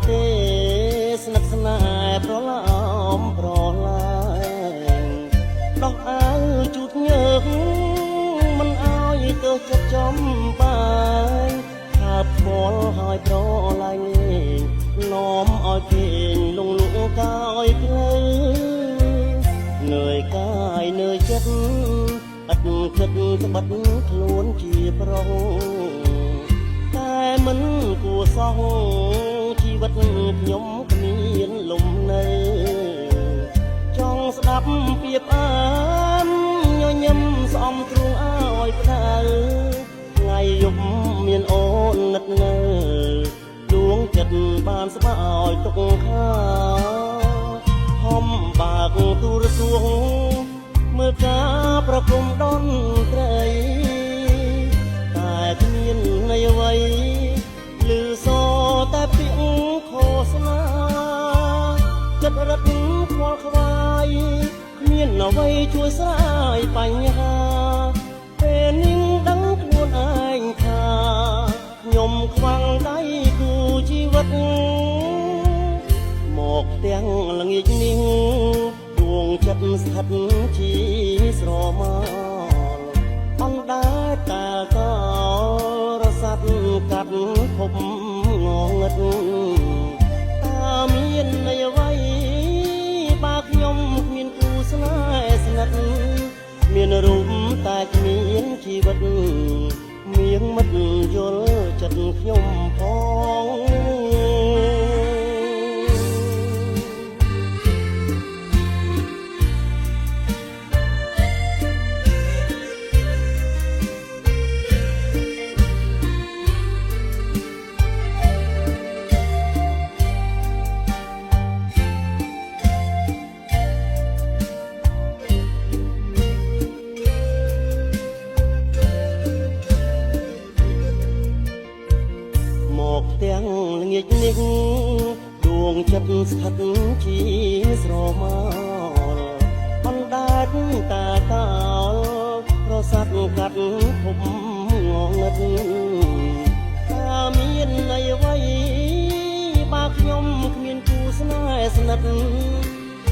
ទេស្និទ្ធស្នេហ៍ប្រឡំប្រឡាយដោះអាវជូតញើកមិនអោយទៅចិត្តចំបាយខាបស្គាល់ហើយប្រឡាយលេងនាំឲ្យគេងលងលក់កាយភ្លឺនឿយកាយនឿយចិត្តអត់គិតក្បិតខ្លួនជាប្រុសតែមិនគួរសោះជីវិតខ្ញុំគ្មានលំនៅចង់ស្ដាប់ពាក្យអានញញឹមស្អំទ្រូងឲ្យក្តៅថ្ងៃយប់មានអូននឹកនៅដួងចិត្តបានស្បើយទុកខាហំបាកទូរស័ព្ទមើលការប្រគំតន្ត្រីតែគ្មានន័យអ្វីឮសតែពាក្យឃោសនាចិត្តរត់ខ្វល់ខ្វាយគ្មានអ្វីជួយស្រាយបញ្ហាពេលនេះដឹងខ្លួនឯងថាខ្ញុំខ្វាំងដៃគូជីវិតមកទាំងល្ងាចនេះដួងចិត្តស្ថិតជាស្រមោលអណ្ដែតតែកោរសាត់កាត់ភពងងឹតតើមានន័យអ្វីបើខ្ញុំគ្មានគូស្នេហ៍ស្និទ្ធមានរូបតែគ្មានជីវិតមៀងមិត្តយល់ចិត្តខ្ញុំផងទាំងល្ងាចនេះដួងចិត្តស្ថិតជាស្រមោលអណ្ដែតតាកោលប្រសាទកាត់ភពងងឹតតើមានន័យអ្វីបើខ្ញុំគ្មានគូស្នេហ៍ស្និទ្ធ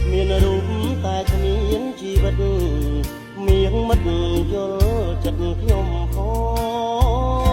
មានរូបតែគ្មានជីវិតមៀងមិត្តយល់ចិត្តខ្ញុំផង